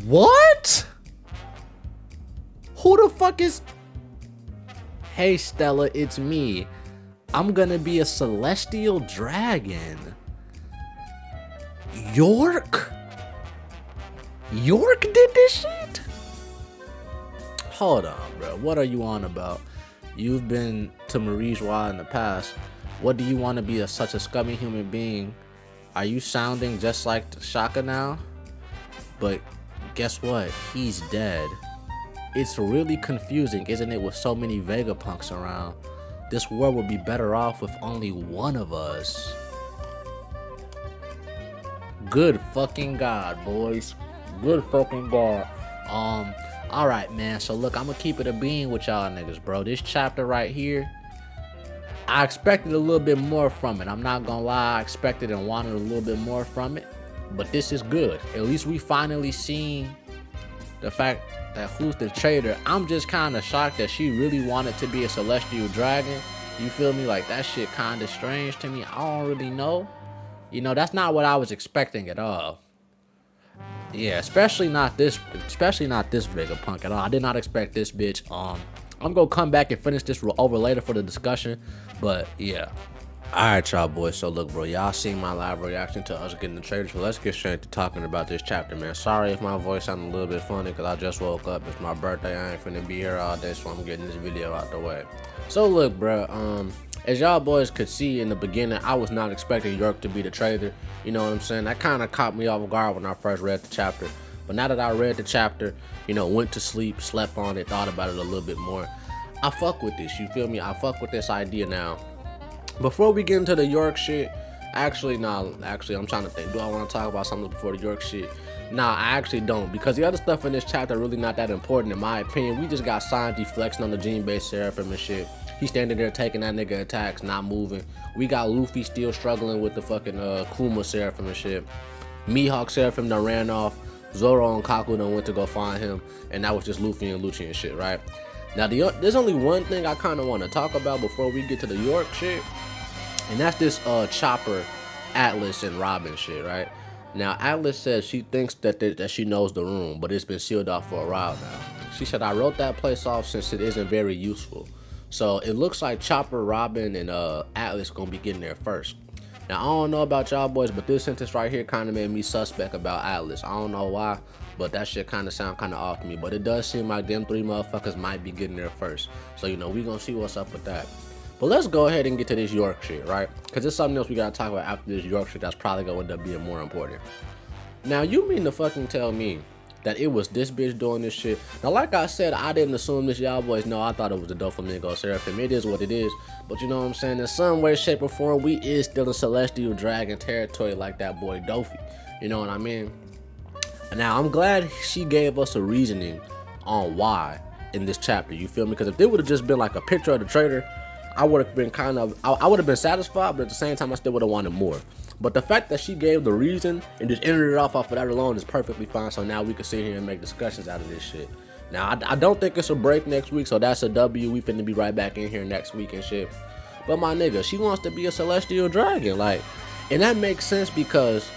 What? Who the fuck is... Hey Stella, it's me. I'm gonna be a celestial dragon. York? York did this shit? Hold on, bro. What are you on about? You've been to Marie Joie in the past. What do you want to be such a scummy human being? Are you sounding just like Shaka now? But guess what? He's dead. It's really confusing, isn't it, with so many Vegapunks around? This world would be better off with only one of us. Good fucking God, boys. Good fucking God. Alright, man. So look, I'm gonna keep it a bean with y'all niggas, bro. This chapter right here, I expected a little bit more from it. I'm not gonna lie, I expected and wanted a little bit more from it. But this is good. At least we finally seen the fact that who's the traitor. I'm just kind of shocked that she really wanted to be a celestial dragon. You feel me? Like, that shit kind of strange to me. I don't really know. You know, that's not what I was expecting at all. Yeah, especially not this Vegapunk at all. I did not expect this bitch. I'm gonna come back and finish this over later for the discussion. But yeah. Alright, y'all boys, so look, bro, y'all seen my live reaction to us getting the trailer, so let's get straight to talking about this chapter, man. Sorry if my voice sounded a little bit funny, because I just woke up. It's my birthday. I ain't finna be here all day, so I'm getting this video out the way. So look, bro, as y'all boys could see in the beginning, I was not expecting York to be the traitor. You know what I'm saying? That kind of caught me off guard when I first read the chapter. But now that I read the chapter, you know, went to sleep, slept on it, thought about it a little bit more, I fuck with this, you feel me? I fuck with this idea now. Before we get into the York shit, I'm trying to think, do I want to talk about something before the York shit? Nah, I actually don't, because the other stuff in this chapter really not that important in my opinion. We just got Sanji flexing on the gene-based Seraphim and shit. He's standing there taking that nigga attacks, not moving. We got Luffy still struggling with the fucking Kuma Seraphim and shit. Mihawk Seraphim done ran off. Zoro and Kaku done went to go find him, and that was just Luffy and Lucci and shit, right? Now, there's only one thing I kind of want to talk about before we get to the York shit. And that's this Chopper, Atlas, and Robin shit, right? Now, Atlas says she thinks that she knows the room, but it's been sealed off for a while now. She said, I wrote that place off since it isn't very useful. So it looks like Chopper, Robin, and Atlas gonna be getting there first. Now, I don't know about y'all boys, but this sentence right here kind of made me suspect about Atlas. I don't know why, but that shit kind of sound kind of off to me. But it does seem like them three motherfuckers might be getting there first. So, you know, we gonna see what's up with that. But let's go ahead and get to this York shit, right? Because there's something else we gotta talk about after this York shit that's probably gonna end up being more important. Now, you mean to fucking tell me that it was this bitch doing this shit? Now, like I said, I didn't assume this, y'all boys know. I thought it was the Doflamingo Seraphim. It is what it is. But you know what I'm saying? In some way, shape, or form, we is still in celestial dragon territory like that boy Dofi. You know what I mean? Now, I'm glad she gave us a reasoning on why in this chapter. You feel me? Because if it would have just been like a picture of the traitor, I would have been I would have been satisfied, but at the same time, I still would have wanted more. But the fact that she gave the reason and just ended it off of that alone is perfectly fine. So now we can sit here and make discussions out of this shit. Now, I don't think it's a break next week, so that's a W. We finna be right back in here next week and shit. But my nigga, she wants to be a celestial dragon, like, and that makes sense because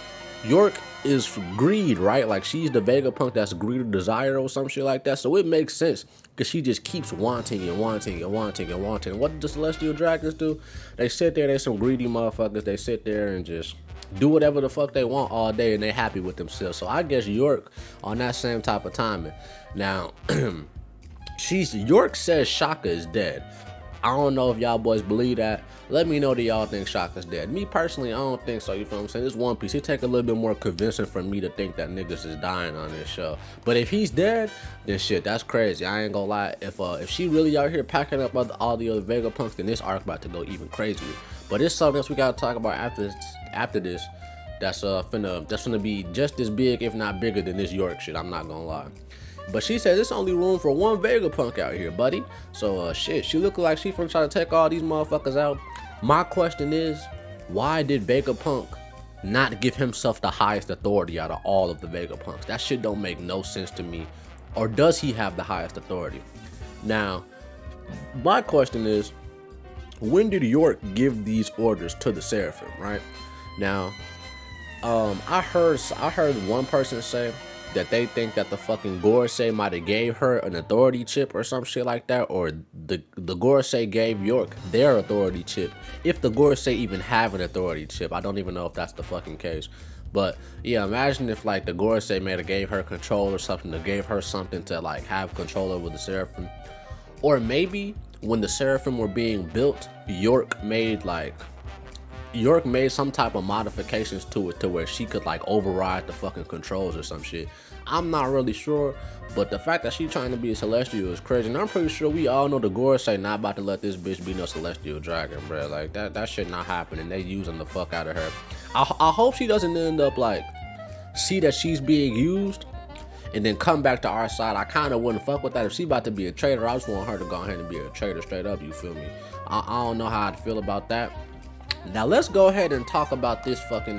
York is greed, right? Like, she's the Vegapunk that's greed or desire or some shit like that. So it makes sense because she just keeps wanting and wanting and wanting and wanting. What do the celestial dragons do? They sit there, they some greedy motherfuckers. They sit there and just do whatever the fuck they want all day and they happy with themselves. So I guess York on that same type of timing. Now, York says Shaka is dead. I don't know if y'all boys believe that. Let me know that y'all think Shaka's dead. Me personally, I don't think so. You feel what I'm saying? It's One Piece. It take a little bit more convincing for me to think that niggas is dying on this show. But if he's dead, then shit, that's crazy. I ain't gonna lie. If she really out here packing up all the other Vegapunks, then this arc about to go even crazier. But it's something else we gotta talk about after this. That's finna be just as big, if not bigger, than this York shit. I'm not gonna lie. But she says there's only room for one Vegapunk out here, buddy. So, shit, she look like she finna try to take all these motherfuckers out. My question is, why did Vegapunk not give himself the highest authority out of all of the Vegapunks? That shit don't make no sense to me. Or does he have the highest authority? Now, my question is, when did York give these orders to the Seraphim, right? Now, I heard one person say that they think that the fucking Gorosei might have gave her an authority chip or some shit like that, or the Gorosei gave York their authority chip. If the Gorosei even have an authority chip, I don't even know if that's the fucking case. But yeah, imagine if like the Gorosei may have gave her control or something, that gave her something to like have control over the Seraphim. Or maybe when the Seraphim were being built, York made some type of modifications to it to where she could like override the fucking controls or some shit. I'm not really sure, but the fact that she trying to be a celestial is crazy. And I'm pretty sure we all know the Gorosei not about to let this bitch be no celestial dragon, bro. Like that shit not happening. They using the fuck out of her. I hope she doesn't end up like see that she's being used and then come back to our side. I kind of wouldn't fuck with that. If she about to be a traitor, I just want her to go ahead and be a traitor straight up, you feel me? I don't know how I'd feel about that. Now let's go ahead and talk about this fucking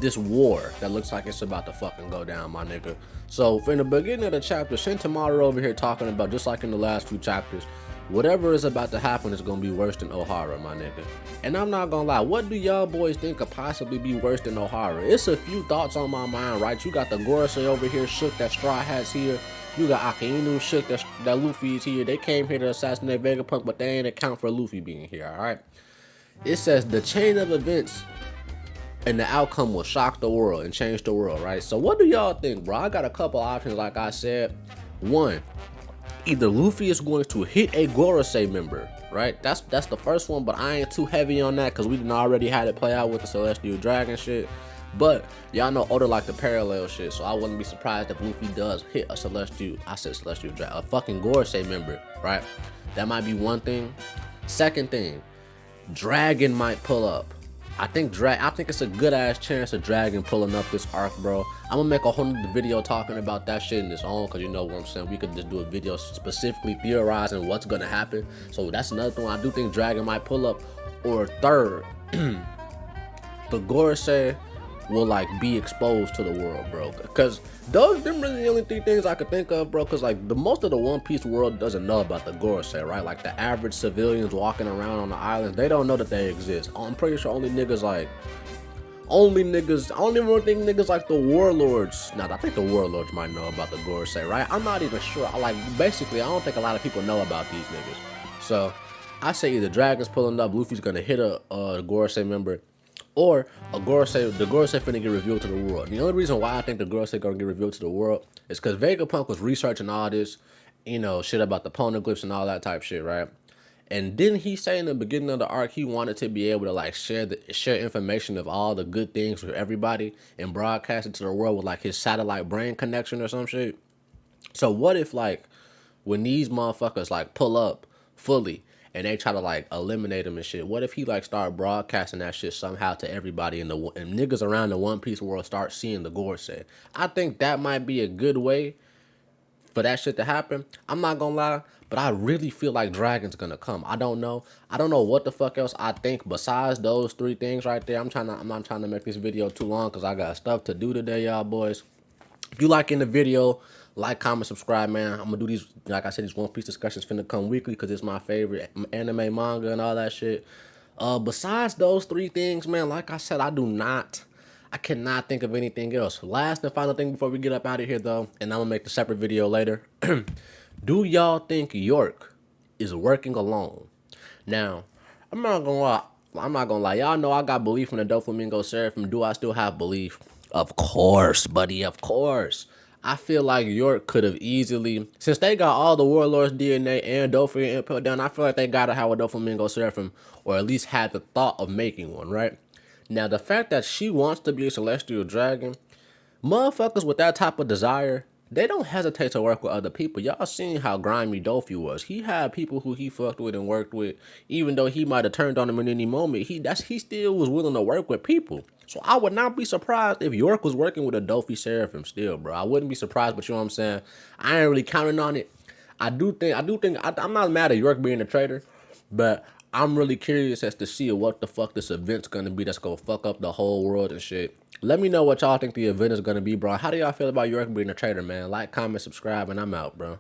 this war that looks like it's about to fucking go down, my nigga. So in the beginning of the chapter, Shintamaru over here talking about, just like in the last few chapters, whatever is about to happen is gonna be worse than Ohara, my nigga. And I'm not gonna lie, what do y'all boys think could possibly be worse than Ohara? It's a few thoughts on my mind, right? You got the Gorosei over here, shook that Straw Hats here. You got Akainu, shook that Luffy's here. They came here to assassinate Vegapunk, but they ain't account for Luffy being here, alright? It says the chain of events and the outcome will shock the world and change the world, right? So what do y'all think, bro? I got a couple options, like I said. One, either Luffy is going to hit a Gorosei member, right? That's the first one, but I ain't too heavy on that because we didn't already had it play out with the Celestial Dragon shit. But y'all know Oda like the parallel shit, so I wouldn't be surprised if Luffy does hit a Celestial Dragon, a fucking Gorosei member, right? That might be one thing. Second thing, Dragon might pull up. I think it's a good ass chance of Dragon pulling up this arc, bro. I'm gonna make a whole new video talking about that shit in its own, cause you know what I'm saying. We could just do a video specifically theorizing what's gonna happen. So that's another thing. I do think Dragon might pull up. Or third, the Gorosei will like be exposed to the world, bro. Cause them really the only three things I could think of, bro. Cause like most of the One Piece world doesn't know about the Gorosei, right? Like the average civilians walking around on the islands, they don't know that they exist. I'm pretty sure only niggas, I don't even think niggas like the warlords. Nah, I think the warlords might know about the Gorosei, right? I'm not even sure. Basically, I don't think a lot of people know about these niggas. So I say either Dragon's pulling up, Luffy's gonna hit a Gorosei member, or the Gorosei finna get revealed to the world. The only reason why I think the Gorosei gonna get revealed to the world is because Vegapunk was researching all this, shit about the poneglyphs and all that type shit, right? And didn't he say in the beginning of the arc he wanted to be able to like share information of all the good things with everybody and broadcast it to the world with like his satellite brain connection or some shit? So what if like when these motherfuckers like pull up fully and they try to like eliminate him and shit, what if he like start broadcasting that shit somehow to everybody and niggas around the One Piece world start seeing the Gorosei? I think that might be a good way for that shit to happen. I'm not gonna lie, but I really feel like Dragon's gonna come. I don't know what the fuck else I think besides those three things right there. I'm not trying to make this video too long because I got stuff to do today, y'all boys. If you liking the video, like, comment, subscribe, man. I'm gonna do these, like I said, these One Piece discussions finna come weekly because it's my favorite anime, manga, and all that shit. Besides those three things, man, like I said, I cannot think of anything else. Last and final thing before we get up out of here, though, and I'm gonna make a separate video later. Do y'all think York is working alone? Now, I'm not gonna lie. Y'all know I got belief in the Doflamingo Seraphim. Do I still have belief? Of course, buddy, of course. I feel like York could have easily, since they got all the Warlord's DNA and Doflamingo input down, I feel like they gotta have a Doflamingo Seraphim, or at least had the thought of making one, right? Now, the fact that she wants to be a Celestial Dragon, motherfuckers with that type of desire, they don't hesitate to work with other people. Y'all seen how grimy Dofi was. He had people who he fucked with and worked with, even though he might have turned on him in any moment. He still was willing to work with people. So I would not be surprised if York was working with a Dofi Seraphim still, bro. I wouldn't be surprised, but you know what I'm saying? I ain't really counting on it. I'm not mad at York being a traitor, but I'm really curious as to see what the fuck this event's gonna be that's gonna fuck up the whole world and shit. Let me know what y'all think the event is gonna be, bro. How do y'all feel about York being a traitor, man? Like, comment, subscribe, and I'm out, bro.